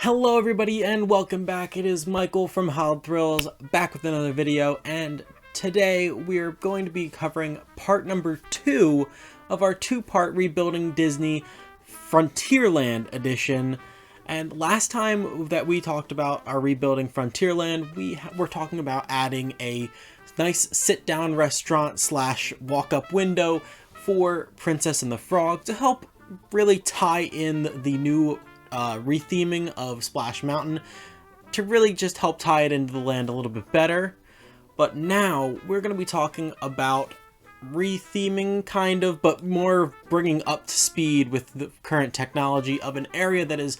Hello everybody and welcome back. It is Michael from Howled Thrills back with another video, and today we're going to be covering part number 2 of our two-part Rebuilding Disney Frontierland edition. And last time that we talked about our Rebuilding Frontierland, we were talking about adding a nice sit-down restaurant slash walk-up window for Princess and the Frog to help really tie in the new retheming of Splash Mountain, to really just help tie it into the land a little bit better. But now we're going to be talking about retheming, kind of, but more bringing up to speed with the current technology of an area that is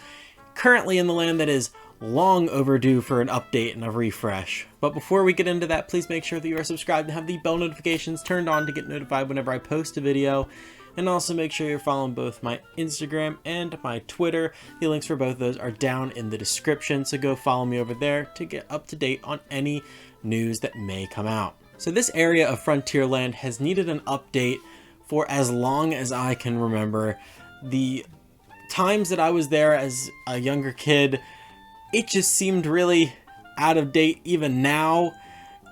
currently in the land that is long overdue for an update and a refresh. But before we get into that, please make sure that you are subscribed and have the bell notifications turned on to get notified whenever I post a video. And also make sure you're following both my Instagram and my Twitter. The links for both of those are down in the description, so go follow me over there to get up to date on any news that may come out. So this area of Frontierland has needed an update for as long as I can remember. The times that I was there as a younger kid, it just seemed really out of date. Even now,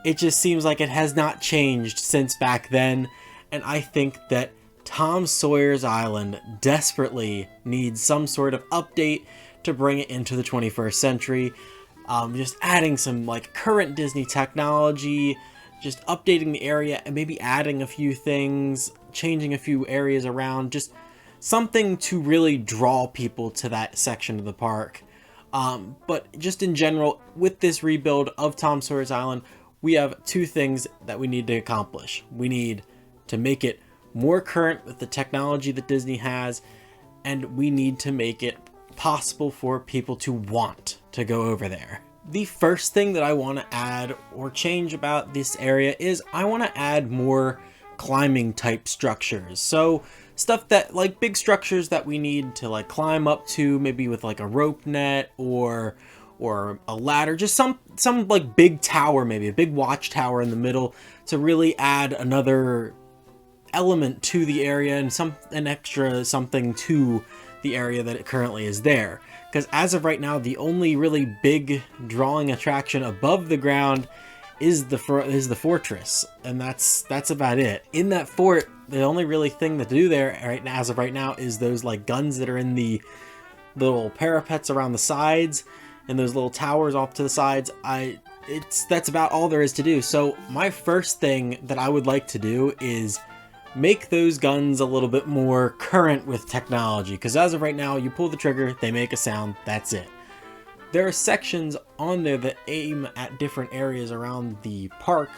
it just seems like it has not changed since back then. And I think that Tom Sawyer's Island desperately needs some sort of update to bring it into the 21st century. Just adding some like current Disney technology, just updating the area and maybe adding a few things, changing a few areas around, just something to really draw people to that section of the park. But just in general, with this rebuild of Tom Sawyer's Island, we have two things that we need to accomplish. We need to make it more current with the technology that Disney has, and we need to make it possible for people to want to go over there. The first thing that I want to add or change about this area is I want to add more climbing type structures. So stuff that, like, big structures that we need to like climb up to, maybe with like a rope net or a ladder, just some like big tower, maybe a big watchtower in the middle, to really add another element to the area and an extra something to the area that it currently is there. Because as of right now, the only really big drawing attraction above the ground is the fortress, and that's about it. In that fort, the only really thing to do there right now, as of right now, is those like guns that are in the little parapets around the sides and those little towers off to the sides. That's about all there is to do. So my first thing that I would like to do is make those guns a little bit more current with technology, because as of right now, you pull the trigger, they make a sound, that's it. There are sections on there that aim at different areas around the park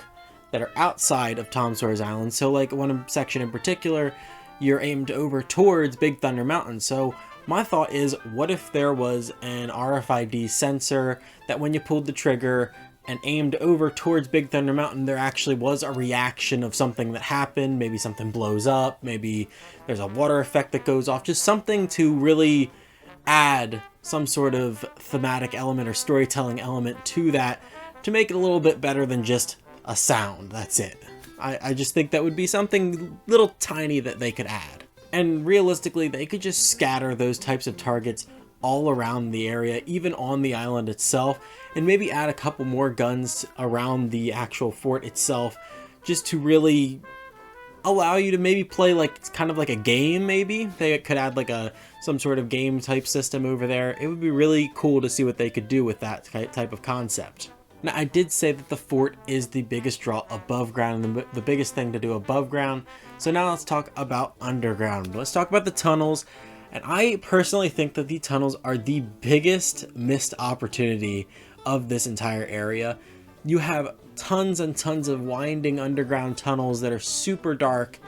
that are outside of Tom Sawyer's Island. So like one section in particular, you're aimed over towards Big Thunder Mountain. So my thought is, what if there was an RFID sensor that when you pulled the trigger and aimed over towards Big Thunder Mountain, there actually was a reaction of something that happened. Maybe something blows up, maybe there's a water effect that goes off, just something to really add some sort of thematic element or storytelling element to that, to make it a little bit better than just a sound. That's it. I just think that would be something little tiny that they could add. And realistically, they could just scatter those types of targets all around the area, even on the island itself, and maybe add a couple more guns around the actual fort itself, just to really allow you to maybe play like kind of like a game. Maybe they could add like some sort of game type system over there. It would be really cool to see what they could do with that type of concept. Now, I did say that the fort is the biggest draw above ground and the biggest thing to do above ground. So now let's talk about underground. Let's talk about the tunnels. And I personally think that the tunnels are the biggest missed opportunity of this entire area. You have tons and tons of winding underground tunnels that are super dark,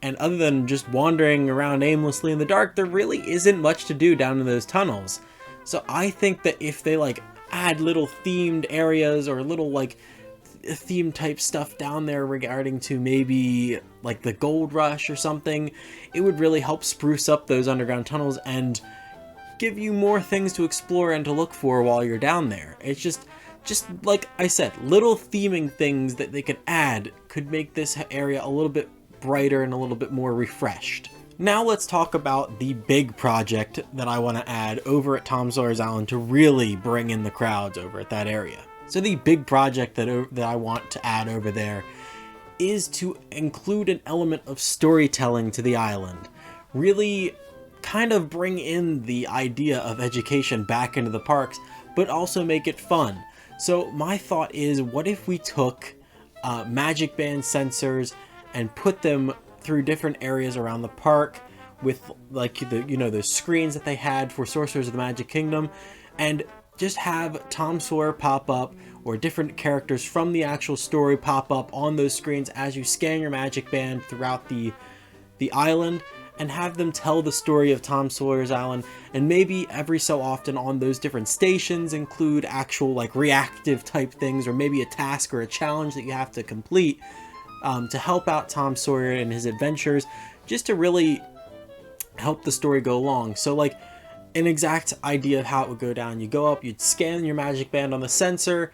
and other than just wandering around aimlessly in the dark, there really isn't much to do down in those tunnels. So I think that if they like add little themed areas or little like theme type stuff down there regarding to maybe like the gold rush or something, it would really help spruce up those underground tunnels and give you more things to explore and to look for while you're down there. It's just like I said, little theming things that they could add could make this area a little bit brighter and a little bit more refreshed. Now let's talk about the big project that I want to add over at Tom Sawyer's Island to really bring in the crowds over at that area. So the big project that I want to add over there is to include an element of storytelling to the island. Really kind of bring in the idea of education back into the parks, but also make it fun. So my thought is, what if we took magic band sensors and put them through different areas around the park with like the screens that they had for Sorcerers of the Magic Kingdom, and just have Tom Sawyer pop up, or different characters from the actual story pop up on those screens as you scan your magic band throughout the island, and have them tell the story of Tom Sawyer's Island. And maybe every so often on those different stations include actual like reactive type things, or maybe a task or a challenge that you have to complete to help out Tom Sawyer in his adventures, just to really help the story go along. So like an exact idea of how it would go down: you go up, you'd scan your magic band on the sensor,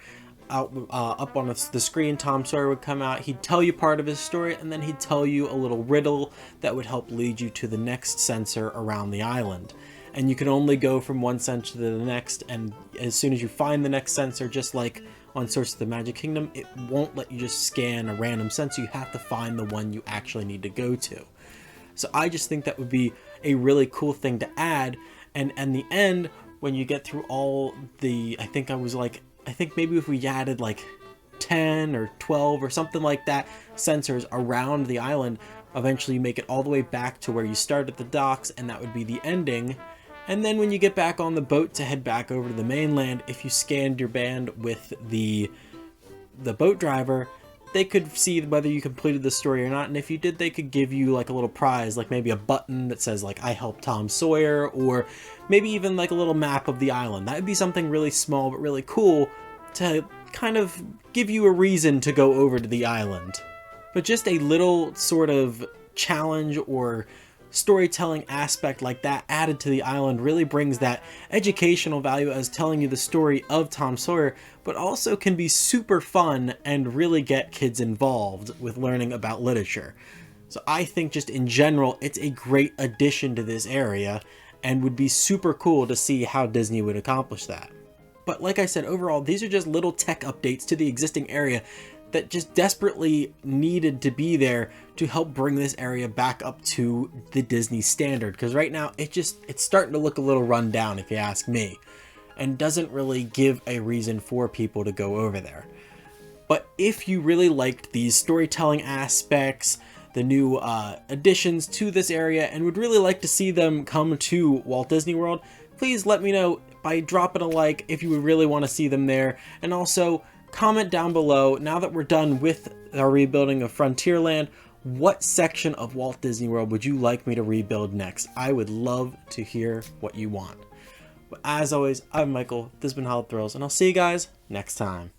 up on the screen Tom Sawyer would come out, he'd tell you part of his story, and then he'd tell you a little riddle that would help lead you to the next sensor around the island. And you can only go from one sensor to the next, and as soon as you find the next sensor, just like on Sorcerers of the Magic Kingdom, it won't let you just scan a random sensor. You have to find the one you actually need to go to. So I just think that would be a really cool thing to add. And in the end, when you get through all the, I think maybe if we added like 10 or 12 or something like that sensors around the island, eventually you make it all the way back to where you start at the docks, and that would be the ending. And then when you get back on the boat to head back over to the mainland, if you scanned your band with the boat driver, they could see whether you completed the story or not, and if you did, they could give you like a little prize, like maybe a button that says like I helped Tom Sawyer, or maybe even like a little map of the island. That would be something really small but really cool to kind of give you a reason to go over to the island. But just a little sort of challenge or storytelling aspect like that added to the island really brings that educational value as telling you the story of Tom Sawyer, but also can be super fun and really get kids involved with learning about literature. So I think just in general, it's a great addition to this area and would be super cool to see how Disney would accomplish that. But like I said, overall, these are just little tech updates to the existing area that just desperately needed to be there to help bring this area back up to the Disney standard. Because right now, it's starting to look a little run down, if you ask me, and doesn't really give a reason for people to go over there. But if you really liked these storytelling aspects, the new additions to this area, and would really like to see them come to Walt Disney World, please let me know by dropping a like if you would really want to see them there. And also comment down below, now that we're done with our rebuilding of Frontierland, what section of Walt Disney World would you like me to rebuild next? I would love to hear what you want. But as always, I'm Michael, this has been Hollow Thrills, and I'll see you guys next time.